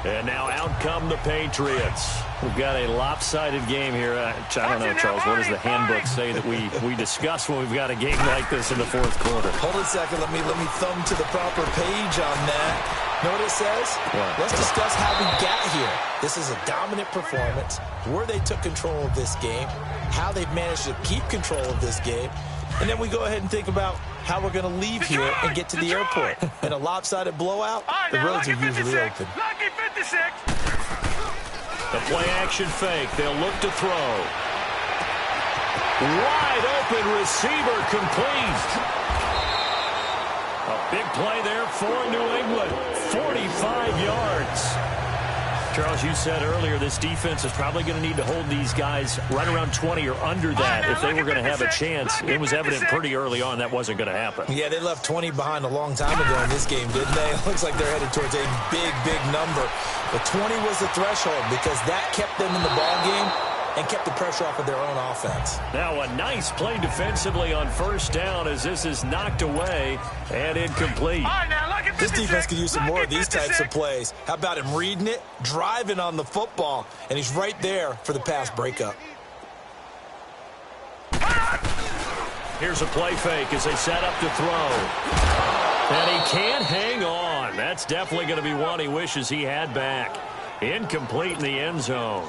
And now out come the Patriots. We've got a lopsided game here. I don't know, Charles, what does the handbook say that we discuss when we've got a game like this in the fourth quarter? Hold a second. Let me thumb to the proper page on that. Know what it says? What? Let's discuss how we got here. This is a dominant performance, where they took control of this game, how they've managed to keep control of this game, and then we go ahead and think about how we're going to leave here and get to the airport. In a lopsided blowout, the roads are usually open. Lucky 56. The play action fake. They'll look to throw. Wide open receiver complete. A big play there for New England. 45 yards. Charles, you said earlier this defense is probably going to need to hold these guys right around 20 or under that if they were going to have a chance. It was evident pretty early on that wasn't going to happen. Yeah, they left 20 behind a long time ago in this game, didn't they? It looks like they're headed towards a big, big number. But 20 was the threshold because that kept them in the ball game and kept the pressure off of their own offense. Now a nice play defensively on first down as this is knocked away and incomplete. This defense could use some more of these types of plays. How about him reading it, driving on the football, and he's right there for the pass breakup. Here's a play fake as they set up to throw. And he can't hang on. That's definitely going to be one he wishes he had back. Incomplete in the end zone.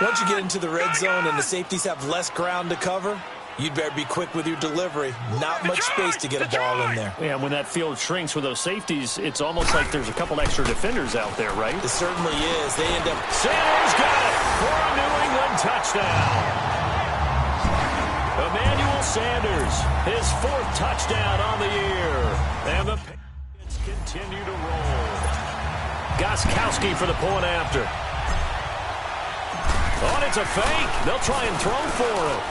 Once you get into the red zone and the safeties have less ground to cover, you'd better be quick with your delivery. Not much space to get a ball in there. Yeah, when that field shrinks with those safeties, it's almost like there's a couple extra defenders out there, right? It certainly is. They end up... Sanders got it for a New England touchdown. Emmanuel Sanders, his fourth touchdown on the year. And the Patriots continue to roll. Gostkowski for the point after. Oh, and it's a fake. They'll try and throw for it.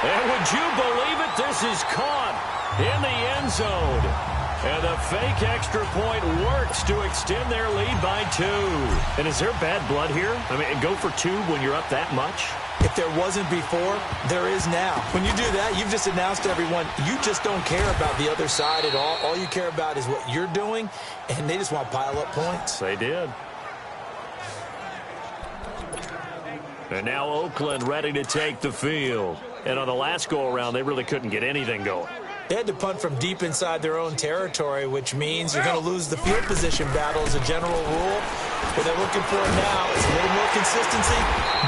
And would you believe it? This is caught in the end zone. And the fake extra point works to extend their lead by 2. And is there bad blood here? I mean, go for 2 when you're up that much? If there wasn't before, there is now. When you do that, you've just announced to everyone, you just don't care about the other side at all. All you care about is what you're doing, and they just want to pile up points. They did. And now Oakland ready to take the field. And on the last go-around, they really couldn't get anything going. They had to punt from deep inside their own territory, which means you're going to lose the field position battle as a general rule. What they're looking for now is a little more consistency,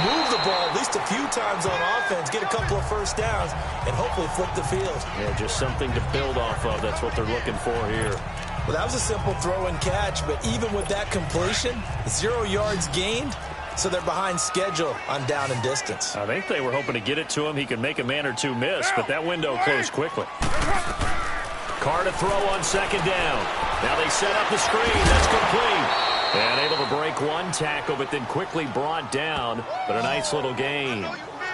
move the ball at least a few times on offense, get a couple of first downs, and hopefully flip the field. Yeah, just something to build off of. That's what they're looking for here. Well, that was a simple throw and catch, but even with that completion, 0 yards gained. So they're behind schedule on down and distance. I think they were hoping to get it to him. He could make a man or two miss, but that window closed quickly. Carr to throw on second down. Now they set up the screen. That's complete. And able to break one tackle, but then quickly brought down. But a nice little gain.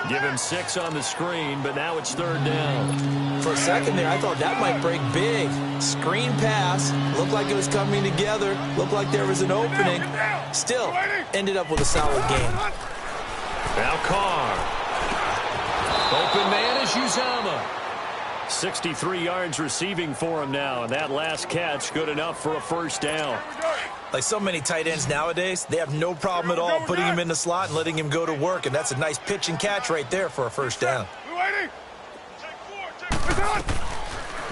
Give him 6 on the screen, but now it's third down. For a second there, I thought that might break big. Screen pass. Looked like it was coming together. Looked like there was an opening. Still, ended up with a solid game. Now Carr. Open man is Uzama. 63 yards receiving for him now, and that last catch good enough for a first down. Like so many tight ends nowadays, they have no problem at all putting him in the slot and letting him go to work, and that's a nice pitch and catch right there for a first down.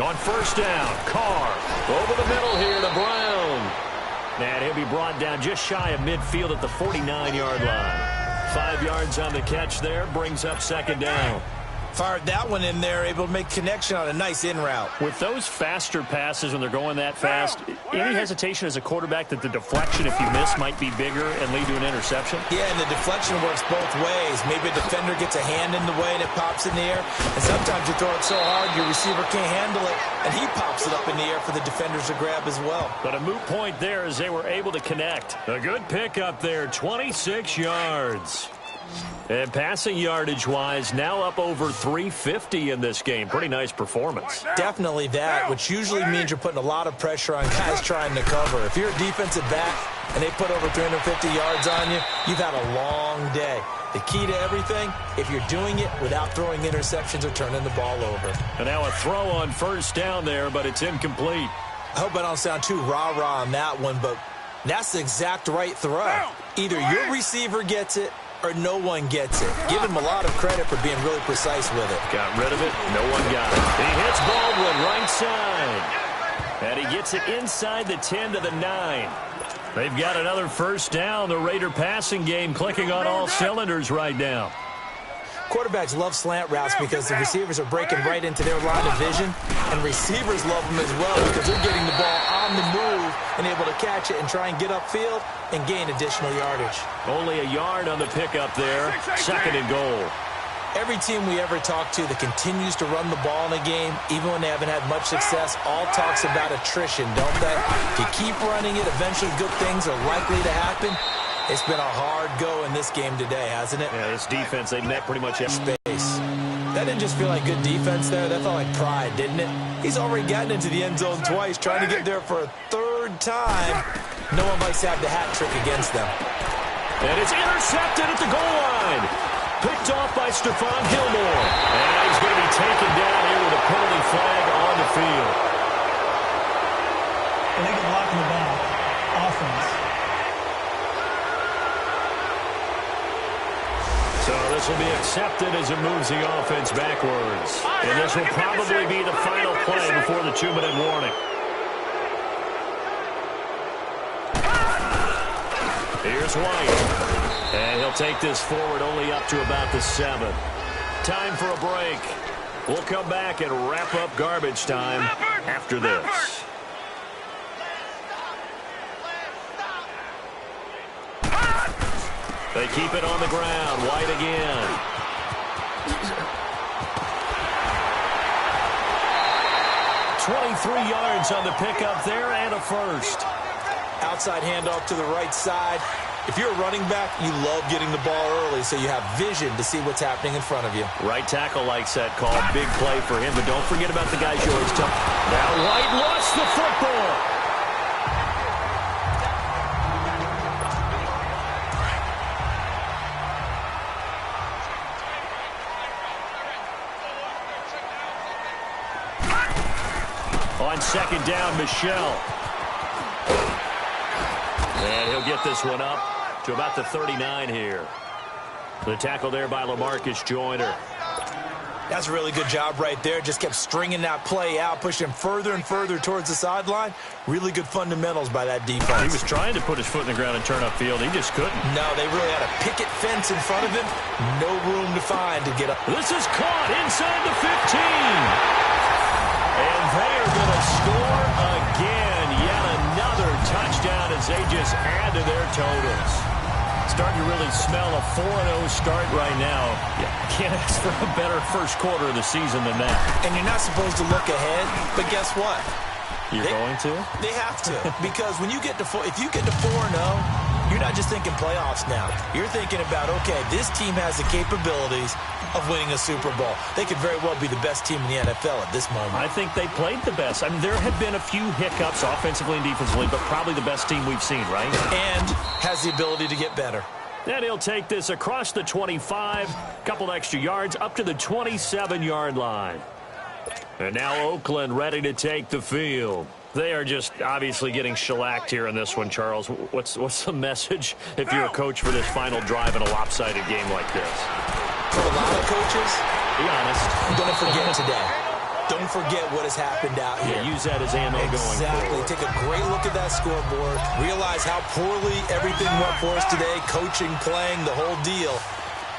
On first down, Carr over the middle here to Brown. And he'll be brought down just shy of midfield at the 49-yard line. 5 yards on the catch there, brings up second down. Fired that one in there, able to make connection on a nice in route. With those faster passes when they're going that fast, any hesitation as a quarterback that the deflection, if you miss, might be bigger and lead to an interception? Yeah, and the deflection works both ways. Maybe a defender gets a hand in the way and it pops in the air. And sometimes you throw it so hard your receiver can't handle it, and he pops it up in the air for the defenders to grab as well. But a moot point there as they were able to connect. A good pickup there, 26 yards. And passing yardage-wise, now up over 350 in this game. Pretty nice performance. Definitely that, which usually means you're putting a lot of pressure on guys trying to cover. If you're a defensive back and they put over 350 yards on you, you've had a long day. The key to everything, if you're doing it without throwing interceptions or turning the ball over. And now a throw on first down there, but it's incomplete. I hope I don't sound too rah-rah on that one, but that's the exact right throw. Either your receiver gets it or no one gets it. Give him a lot of credit for being really precise with it. Got rid of it. No one got it. He hits Baldwin right side. And he gets it inside the 10 to the 9. They've got another first down. The Raider passing game clicking on all cylinders right now. Quarterbacks love slant routes because the receivers are breaking right into their line of vision, and receivers love them as well because they're getting the ball on the move and able to catch it and try and get upfield and gain additional yardage. Only a yard on the pickup there. Second and goal. Every team we ever talk to that continues to run the ball in a game, even when they haven't had much success, all talks about attrition, don't they? If you keep running it, eventually good things are likely to happen. It's been a hard go in this game today, hasn't it? Yeah, this defense, they've met pretty much every space. That didn't just feel like good defense there. That felt like pride, didn't it? He's already gotten into the end zone twice, trying to get there for a third time. No one likes to have the hat trick against them. And it's intercepted at the goal line. Picked off by Stephon Gilmore. And he's going to be taken down here with a penalty flag on the field. Illegal block in the back. Offense. So this will be accepted as it moves the offense backwards. And this will probably be the final play before the 2-minute warning. Here's White. And he'll take this forward only up to about the 7. Time for a break. We'll come back and wrap up garbage time after this. They keep it on the ground. White again. "23 yards on the pickup there and a first." Outside handoff to the right side. If you're a running back, you love getting the ball early so you have vision to see what's happening in front of you. Right tackle likes that call. Big play for him, but don't forget about the guys you always tell. Now White lost the football. On second down, Michel. And he'll get this one up to about the 39 here. The tackle there by LaMarcus Joyner. That's a really good job right there. Just kept stringing that play out, pushing him further and further towards the sideline. Really good fundamentals by that defense. He was trying to put his foot in the ground and turn upfield. He just couldn't. No, they really had a picket fence in front of him. No room to find to get up. This is caught inside the 15. And they are going to score again. Yet another touchdown as they just add to their totals. Starting to really smell a 4-0 start right now. You can't ask for a better first quarter of the season than that. And you're not supposed to look ahead, but guess what? You're going to? They have to. Because when you get to if you get to 4-0, you're not just thinking playoffs now. You're thinking about, okay, this team has the capabilities of winning a Super Bowl. They could very well be the best team in the NFL at this moment. I think they played the best. I mean, there have been a few hiccups offensively and defensively, but probably the best team we've seen, right? And has the ability to get better. And he'll take this across the 25, couple extra yards, up to the 27-yard line. And now Oakland ready to take the field. They are just obviously getting shellacked here in this one, Charles. What's the message if you're a coach for this final drive in a lopsided game like this? For a lot of coaches, be honest, don't forget today. Don't forget what has happened out here. Yeah, use that as ammo going forward. Exactly. Take a great look at that scoreboard. Realize how poorly everything went for us today. Coaching, playing, the whole deal.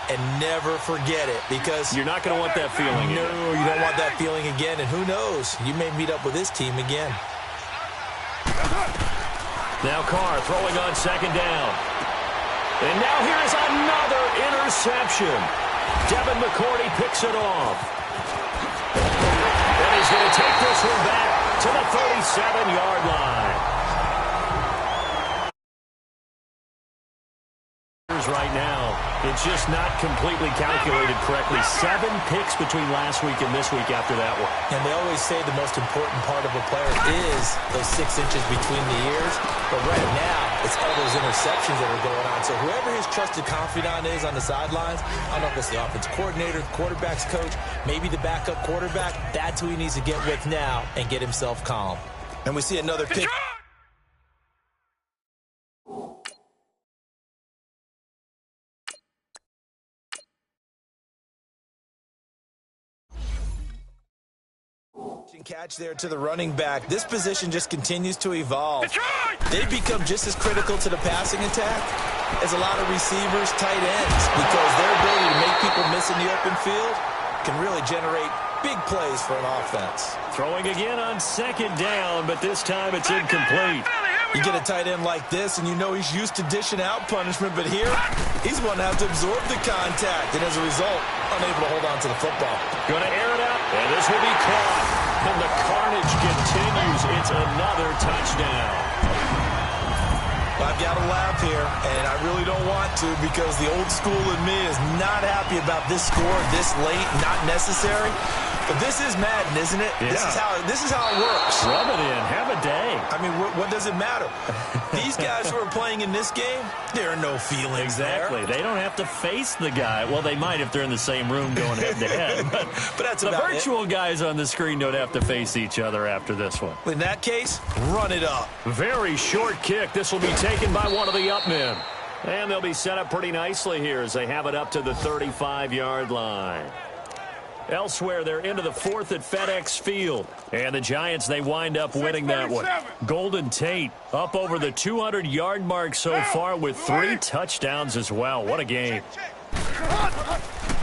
And never forget it, because you're not going to want that feeling again. No, you don't want that feeling again. And who knows? You may meet up with this team again. Now Carr throwing on second down. And now here's another interception. Devin McCourty picks it off. And he's going to take this one back to the 37-yard line. Right now, it's just not completely calculated correctly. 7 picks between last week and this week after that one. And they always say the most important part of a player is those 6 inches between the ears. But right now, it's all those interceptions that are going on. So whoever his trusted confidant is on the sidelines, I don't know if it's the offense coordinator, the quarterback's coach, maybe the backup quarterback, that's who he needs to get with now and get himself calm. And we see another pick. Catch there to the running back. This position just continues to evolve. They become just as critical to the passing attack as a lot of receivers, tight ends, because their ability to make people miss in the open field can really generate big plays for an offense. Throwing again on second down, but this time it's incomplete. You get a tight end like this, and you know he's used to dishing out punishment, but here, he's going to have to absorb the contact, and as a result, unable to hold on to the football. Going to air it out, and this will be caught. And the carnage continues. It's another touchdown. I've got to laugh here, and I really don't want to because the old school in me is not happy about this score this late, not necessary. But this is Madden, isn't it? Yeah. This is how it works. Rub it in. Have a day. I mean, what does it matter? These guys who are playing in this game, there are no feelings Exactly. there. They don't have to face the guy. Well, they might if they're in the same room going head-to-head. But that's the about virtual guys on the screen don't have to face each other after this one. In that case, run it up. Very short kick. This will be taken by one of the up men. And they'll be set up pretty nicely here as they have it up to the 35-yard line. Elsewhere, they're into the fourth at FedEx Field. And the Giants, they wind up winning that one. Golden Tate up over the 200-yard mark so far with 3 touchdowns as well. What a game.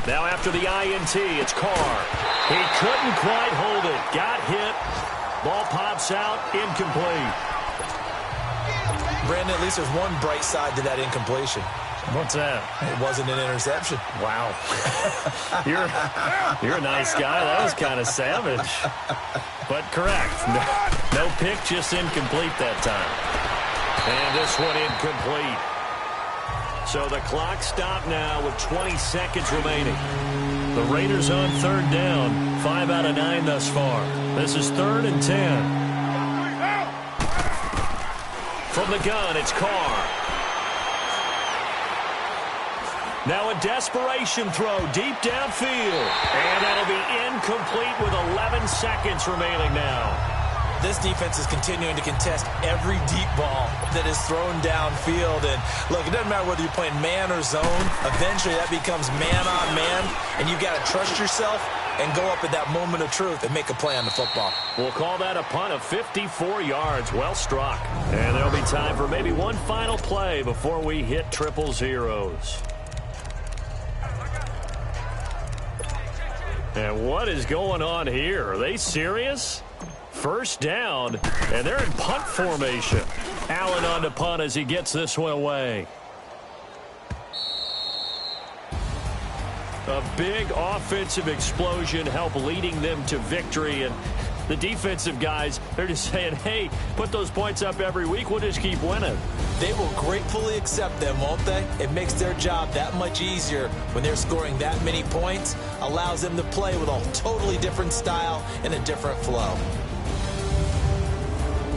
Now after the INT, it's Carr. He couldn't quite hold it. Got hit. Ball pops out. Incomplete. Brandon, at least there's one bright side to that incompletion. What's that? It wasn't an interception. Wow. You're a nice guy. That was kind of savage. But correct. No pick, just incomplete that time. And this one incomplete. So the clock stopped now with 20 seconds remaining. The Raiders on third down. 5 out of 9 thus far. This is 3rd and 10. From the gun, it's Carr. Now a desperation throw deep downfield. And that'll be incomplete with 11 seconds remaining now. This defense is continuing to contest every deep ball that is thrown downfield. And look, it doesn't matter whether you're playing man or zone. Eventually that becomes man on man. And you've got to trust yourself and go up at that moment of truth and make a play on the football. We'll call that a punt of 54 yards. Well struck. And there'll be time for maybe one final play before we hit triple zeros. And what is going on here? Are they serious? First down, and they're in punt formation. Allen on to punt as he gets this one away. A big offensive explosion helped leading them to victory, and the defensive guys, they're just saying, hey, put those points up every week, we'll just keep winning. They will gratefully accept them, won't they? It makes their job that much easier when they're scoring that many points, allows them to play with a totally different style and a different flow.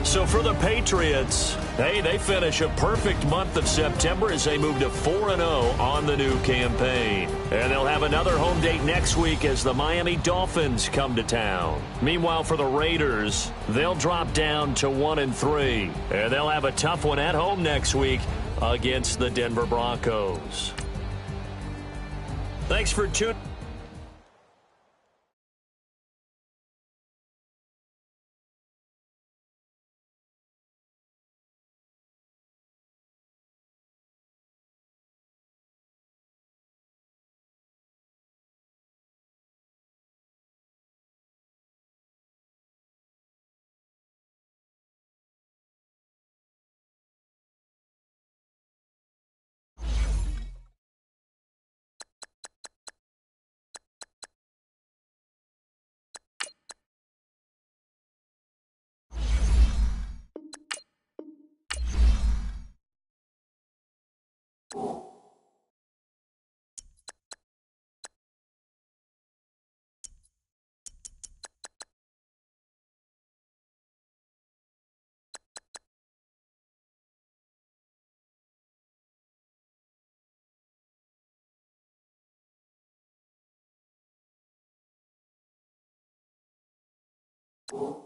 So for the Patriots, hey, they finish a perfect month of September as they move to 4-0 on the new campaign. And they'll have another home date next week as the Miami Dolphins come to town. Meanwhile, for the Raiders, they'll drop down to 1-3. And they'll have a tough one at home next week against the Denver Broncos. Thanks for tuning. You